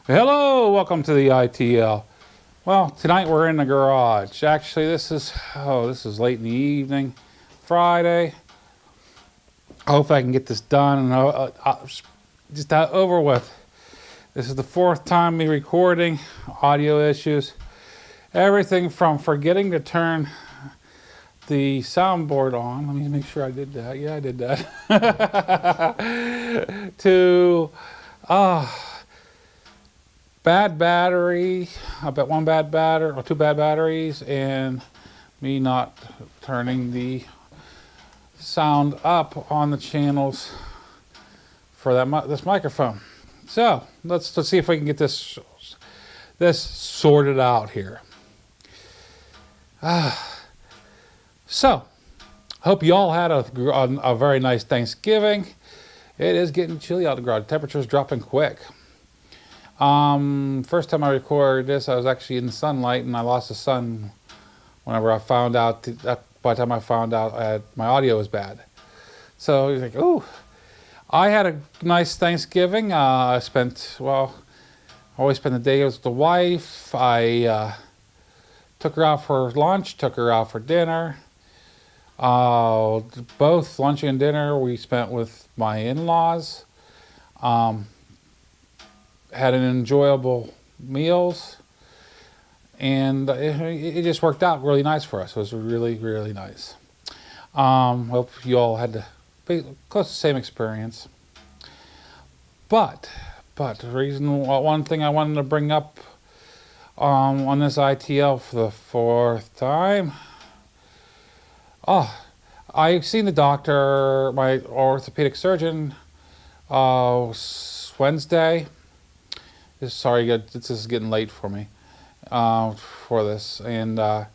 Hello, welcome to the ITL. Well, tonight we're in the garage. Actually, this is late in the evening, Friday. I hope I can get this done and just over with. This is the fourth time me recording, audio issues, everything from forgetting to turn the soundboard on. Let me make sure I did that. Yeah, I did that. to bad battery, I bet one bad battery or two bad batteries, and me not turning the sound up on the channels for this microphone. So let's see if we can get this sorted out here. So hope you all had a very nice Thanksgiving. It is getting chilly out in the garage. Temperature's dropping quick. First time I recorded this, I was actually in the sunlight, and I lost the sun whenever I found out. By the time I found out my audio was bad. So you're like, ooh. I had a nice Thanksgiving. I always spend the day with the wife. I took her out for lunch, took her out for dinner. Both lunch and dinner we spent with my in-laws. Had an enjoyable meals, and it just worked out really nice for us. It was really, really nice. Hope you all had close to the same experience. But one thing I wanted to bring up on this ITL for the fourth time. I've seen the doctor, my orthopedic surgeon, Wednesday. Sorry, this is getting late for me for this, and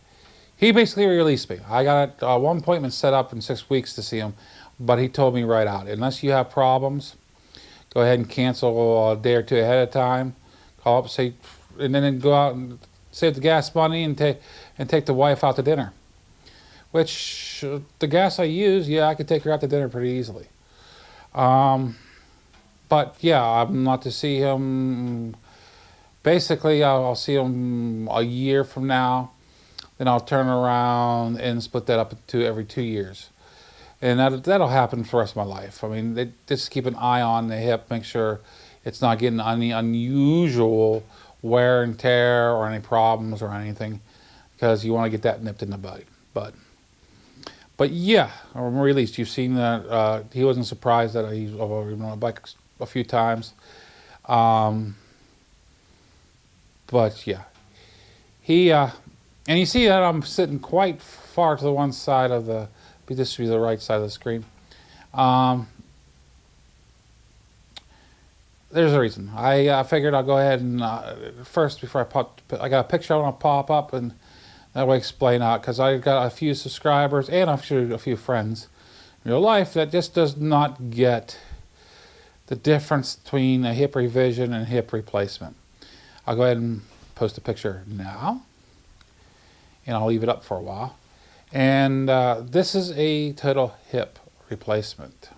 he basically released me. I got one appointment set up in 6 weeks to see him, but he told me right out, unless you have problems, go ahead and cancel a day or two ahead of time. Call up, and then go out and save the gas money and take the wife out to dinner. Which the gas I use, yeah, I could take her out to dinner pretty easily. But yeah, I'm not to see him. Basically, I'll see him a year from now. Then I'll turn around and split that up into every 2 years. And that'll happen for the rest of my life. I mean, just keep an eye on the hip, make sure it's not getting any unusual wear and tear or any problems or anything, because you want to get that nipped in the bud. But yeah, or at least you've seen that he wasn't surprised that I've ridden on a bike a few times. But yeah, and you see that I'm sitting quite far to the one side of this should be the right side of the screen. There's a reason. I figured I'll go ahead and first, before I got a picture I want to pop up, and that way explain out, because I got a few subscribers and a few friends in real life that just does not get the difference between a hip revision and hip replacement. I'll go ahead and post a picture now, and I'll leave it up for a while. And this is a total hip replacement.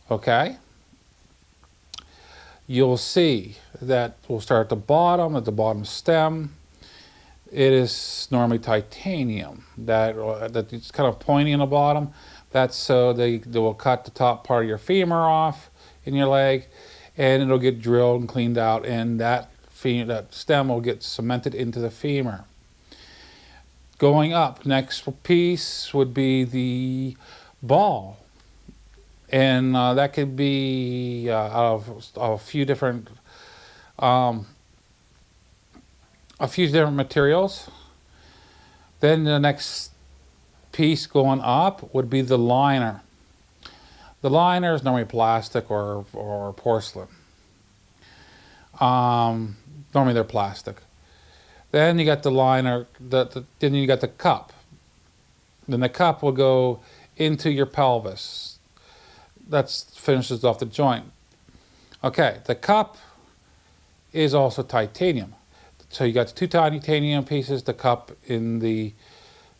Okay? You'll see that we'll start at the bottom stem. It is normally titanium that it's kind of pointy in the bottom. That's so they will cut the top part of your femur off in your leg, and it'll get drilled and cleaned out, and that stem will get cemented into the femur. Going up, next piece would be the ball, and that could be out of a few different materials. Then the next piece going up would be the liner. The liner is normally plastic or porcelain. Normally they're plastic. Then you got the liner. Then you got the cup. Then the cup will go into your pelvis. That finishes off the joint. Okay, the cup is also titanium. So you got the two titanium pieces, the cup in the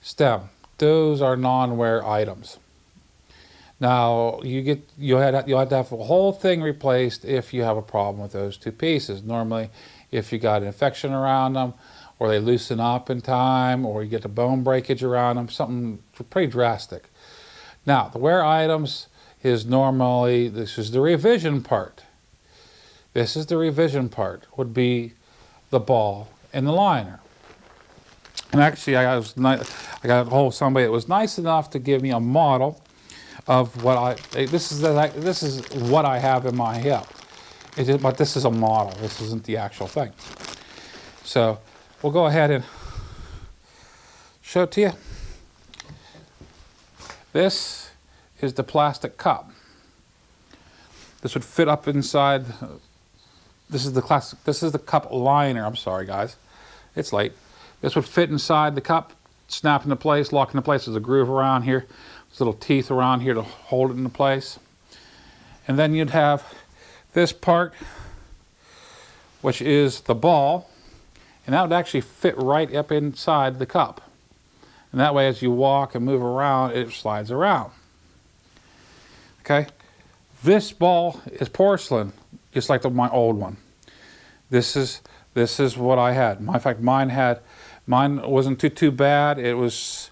stem. Those are non-wear items. Now you'll have to have the whole thing replaced if you have a problem with those two pieces. Normally, if you got an infection around them, or they loosen up in time, or you get the bone breakage around them, something pretty drastic. Now, the wear items is normally, this is the revision part. This is the revision part, would be the ball and the liner. And actually, I got a hold of somebody that was nice enough to give me a model of what this is what I have in my hip. But this is a model. This isn't the actual thing. So we'll go ahead and show it to you. This is the plastic cup. This would fit up inside. This is the classic. This is the cup liner. I'm sorry, guys. It's late. This would fit inside the cup, snap into place, lock into place. There's a groove around here. There's little teeth around here to hold it into place. And then you'd have this part, which is the ball, and that would actually fit right up inside the cup. And that way, as you walk and move around, it slides around. Okay? This ball is porcelain, just like my old one. This is what I had. In fact, mine wasn't too bad. It was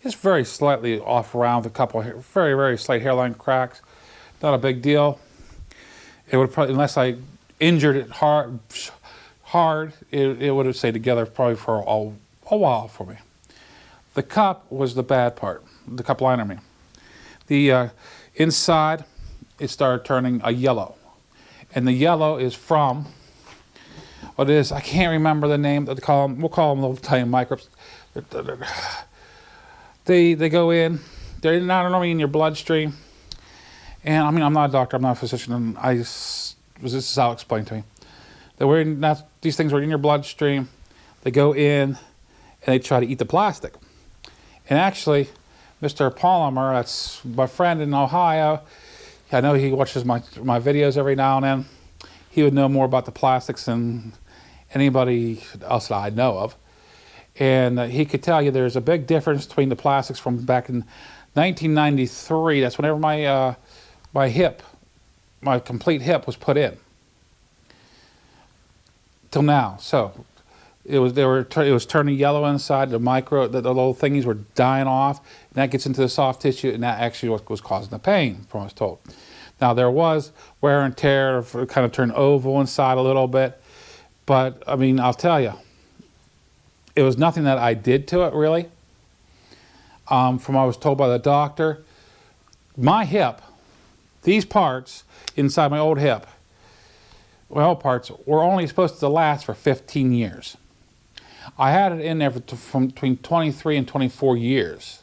just very slightly off around, with a couple of very slight hairline cracks. Not a big deal. It would probably, unless I injured it hard, it would have stayed together probably for a while for me. The cup was the bad part. The cup liner, I mean. The inside, it started turning a yellow. And the yellow is from, what it is, I can't remember the name. We'll call them little tiny microbes. They go in, they're not normally in your bloodstream. And I mean, I'm not a doctor, I'm not a physician, and this is how it's explained to me. These things are in your bloodstream, they go in, and they try to eat the plastic. And actually, Mr. Polymer, that's my friend in Ohio, I know he watches my videos every now and then. He would know more about the plastics than anybody else that I know of. And he could tell you there's a big difference between the plastics from back in 1993. That's whenever my complete hip was put in, till now. So it was turning yellow inside. The little thingies were dying off, and that gets into the soft tissue, and that actually was causing the pain, from what I was told. Now there was wear and tear, it kind of turned oval inside a little bit, but I mean, I'll tell you, it was nothing that I did to it really. From what I was told by the doctor, my hip, these parts inside my old hip, my old parts were only supposed to last for 15 years. I had it in there from between 23 and 24 years.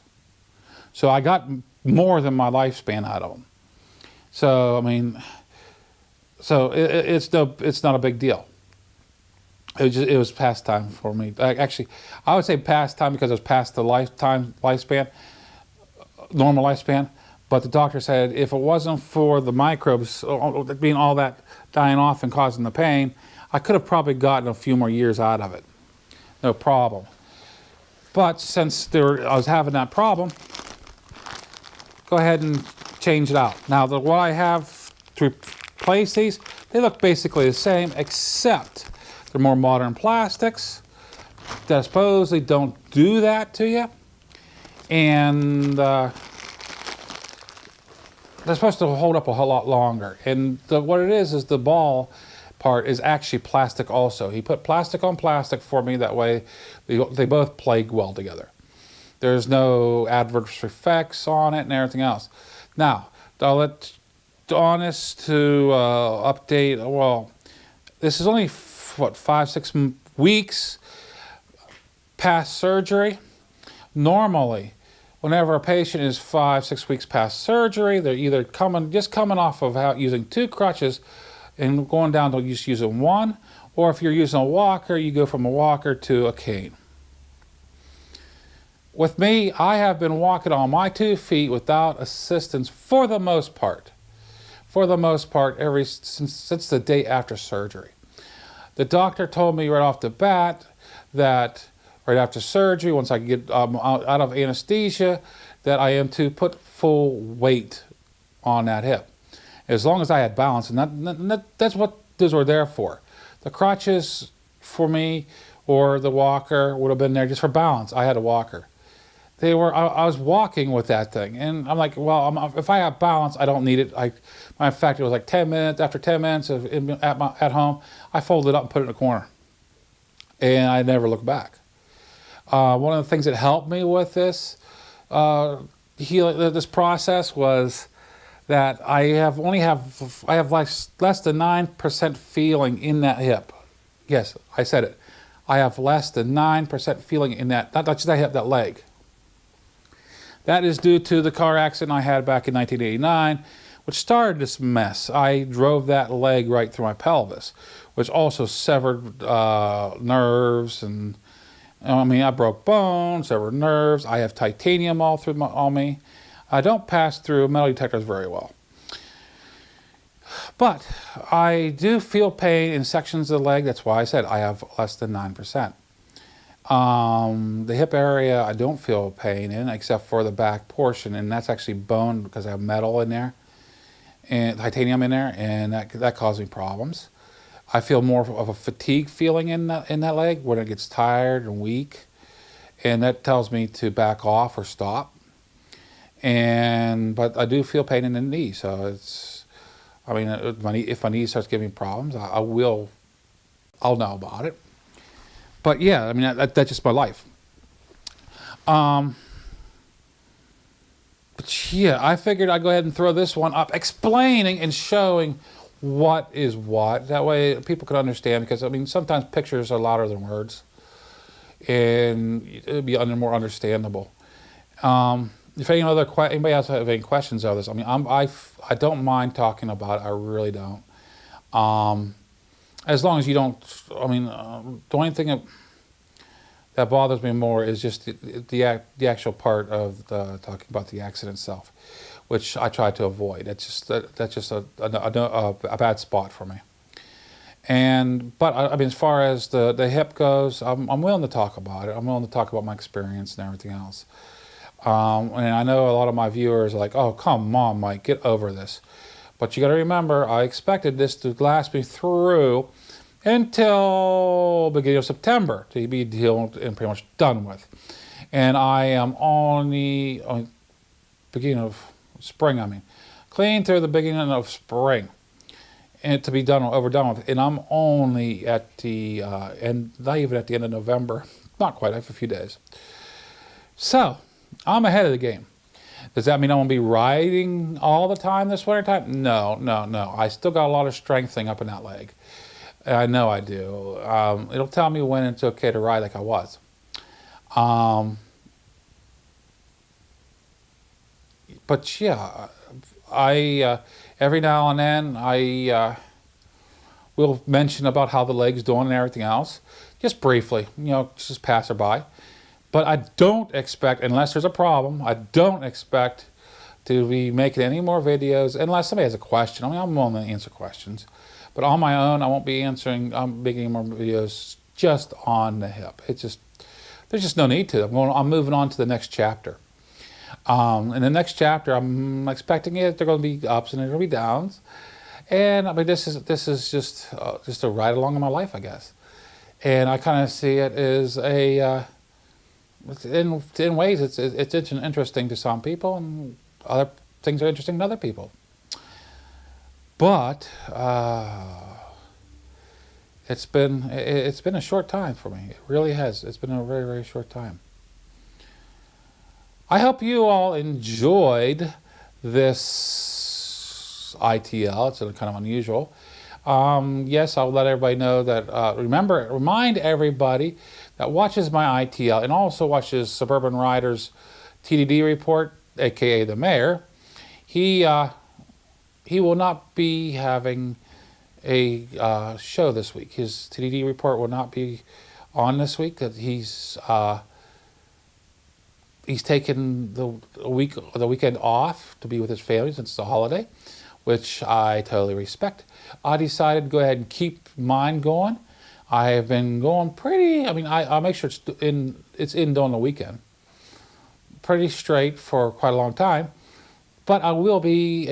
So I got more than my lifespan out of them. So, I mean, it's not a big deal. It was past time for me. Actually, I would say past time because it was past the lifespan, normal lifespan. But the doctor said if it wasn't for the microbes being all that dying off and causing the pain, I could have probably gotten a few more years out of it. No problem. But since I was having that problem, go ahead and change it out. Now, what I have to replace these, they look basically the same, except they're more modern plastics that supposedly don't do that to you. And they're supposed to hold up a whole lot longer. And what it is the ball part is actually plastic also. He put plastic on plastic for me, that way they both play well together. There's no adverse effects on it and everything else. Now, I'll let Honest to update, well, this is only, what, 5-6 weeks past surgery. Normally, whenever a patient is 5-6 weeks past surgery, they're either just coming off of using 2 crutches and going down to just using 1, or if you're using a walker, you go from a walker to a cane. With me, I have been walking on my 2 feet without assistance for the most part. For the most part, since the day after surgery. The doctor told me right off the bat that right after surgery, once I get out of anesthesia, that I am to put full weight on that hip. As long as I had balance, and that's what those were there for. The crutches for me, or the walker would have been there just for balance. I had a walker. I was walking with that thing, and I'm like, well, if I have balance, I don't need it. In fact, it was like 10 minutes. After 10 minutes at home, I folded it up and put it in a corner, and I never looked back. One of the things that helped me with this this process was that I have less than 9% feeling in that hip. Yes, I said it. I have less than 9% feeling in that, not just that hip, that leg. That is due to the car accident I had back in 1989, which started this mess. I drove that leg right through my pelvis, which also severed nerves, and I mean, I broke bones, severed nerves. I have titanium all through on me. I don't pass through metal detectors very well. But I do feel pain in sections of the leg. That's why I said I have less than 9%. The hip area, I don't feel pain in, except for the back portion, and that's actually bone because I have metal in there and titanium in there, and that caused me problems. I feel more of a fatigue feeling in that leg when it gets tired and weak, and that tells me to back off or stop. But I do feel pain in the knee, so it's. I mean, if my knee starts giving me problems, I'll know about it. But yeah, I mean, that's just my life. But yeah, I figured I'd go ahead and throw this one up, explaining and showing what is what. That way people can understand, because I mean, sometimes pictures are louder than words, and it'll be more understandable. If anybody else have any questions of this, I mean, I don't mind talking about it. I really don't. As long as you don't, I mean, the only thing that bothers me more is just the actual part of talking about the accident itself, which I try to avoid. That's just a bad spot for me. But I mean, as far as the hip goes, I'm willing to talk about it. I'm willing to talk about my experience and everything else. And I know a lot of my viewers are like, oh, come on, Mike, get over this. But you got to remember, I expected this to last me through until beginning of September to be healed and pretty much done with. And I am only beginning of spring. I mean, clean through the beginning of spring, and to be overdone with. And I'm only at the end, not even at the end of November. Not quite. I have a few days. So I'm ahead of the game. Does that mean I'm going to be riding all the time this winter time? No. I still got a lot of strengthening up in that leg. I know I do. It'll tell me when it's okay to ride like I was. But yeah, every now and then I will mention about how the leg's doing and everything else, just briefly, just passerby. But I don't expect, unless there's a problem, I don't expect to be making any more videos unless somebody has a question. I mean, I'm willing to answer questions. But on my own, I won't be making any more videos just on the hip. There's just no need to. I'm moving on to the next chapter. In the next chapter, I'm expecting they're going to be ups and they're going to be downs. And I mean, this is just a ride along in my life, I guess. And I kind of see it as in ways, it's interesting to some people, and other things are interesting to other people. But it's been a short time for me. It really has. It's been a very, very short time. I hope you all enjoyed this ITL. It's kind of unusual. Yes, I'll let everybody know that. Remind everybody that watches my ITL and also watches Suburban Riders TDD report, aka the mayor. He will not be having a show this week. His TDD report will not be on this week. He's taken the weekend off to be with his family since it's a holiday, which I totally respect. I decided to go ahead and keep mine going. I have been going pretty. I mean, I'll make sure it's in during the weekend. pretty straight for quite a long time. But I will be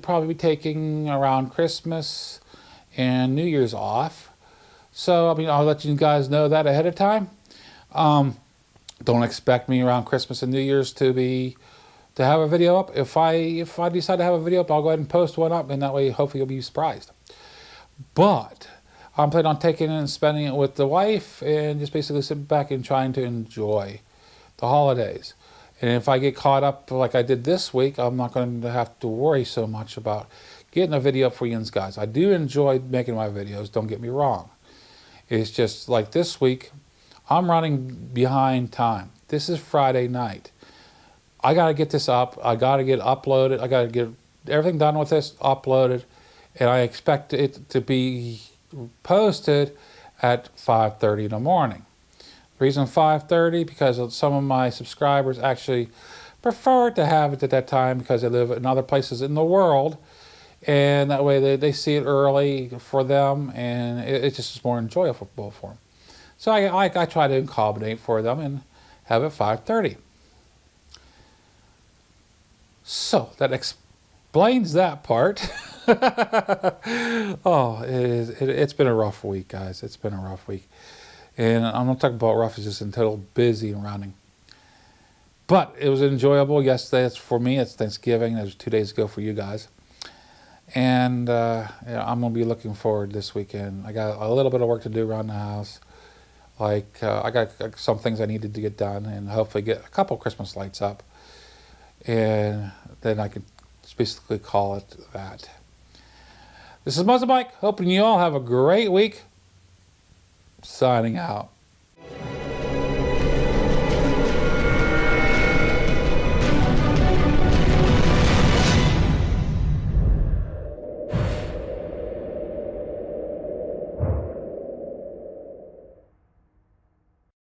probably taking around Christmas and New Year's off. So I mean, I'll let you guys know that ahead of time. Don't expect me around Christmas and New Year's to have a video up. If I decide to have a video up, I'll go ahead and post one up, and that way hopefully you'll be surprised. But I'm planning on taking it and spending it with the wife and just basically sitting back and trying to enjoy the holidays. And if I get caught up like I did this week, I'm not going to have to worry so much about getting a video up for you guys. I do enjoy making my videos, don't get me wrong. It's just like this week, I'm running behind time. This is Friday night. I got to get this up. I got to get uploaded. I got to get everything done with this, uploaded, and I expect it to be posted at 5:30 in the morning. The reason 5:30 because some of my subscribers actually prefer to have it at that time because they live in other places in the world, and that way they see it early for them, and it just is more enjoyable for them. So I try to accommodate for them and have it 5:30. So that explains that part. Oh, it's been a rough week, guys. It's been a rough week. And I'm not talking about rough, it's just in total busy and running. But it was enjoyable. Yesterday, for me, it's Thanksgiving. That was 2 days ago for you guys. And yeah, I'm going to be looking forward this weekend. I got a little bit of work to do around the house. Like, I got some things I needed to get done and hopefully get a couple Christmas lights up. And then I can basically call it that. This is MuzzleMike, hoping you all have a great week. Signing out.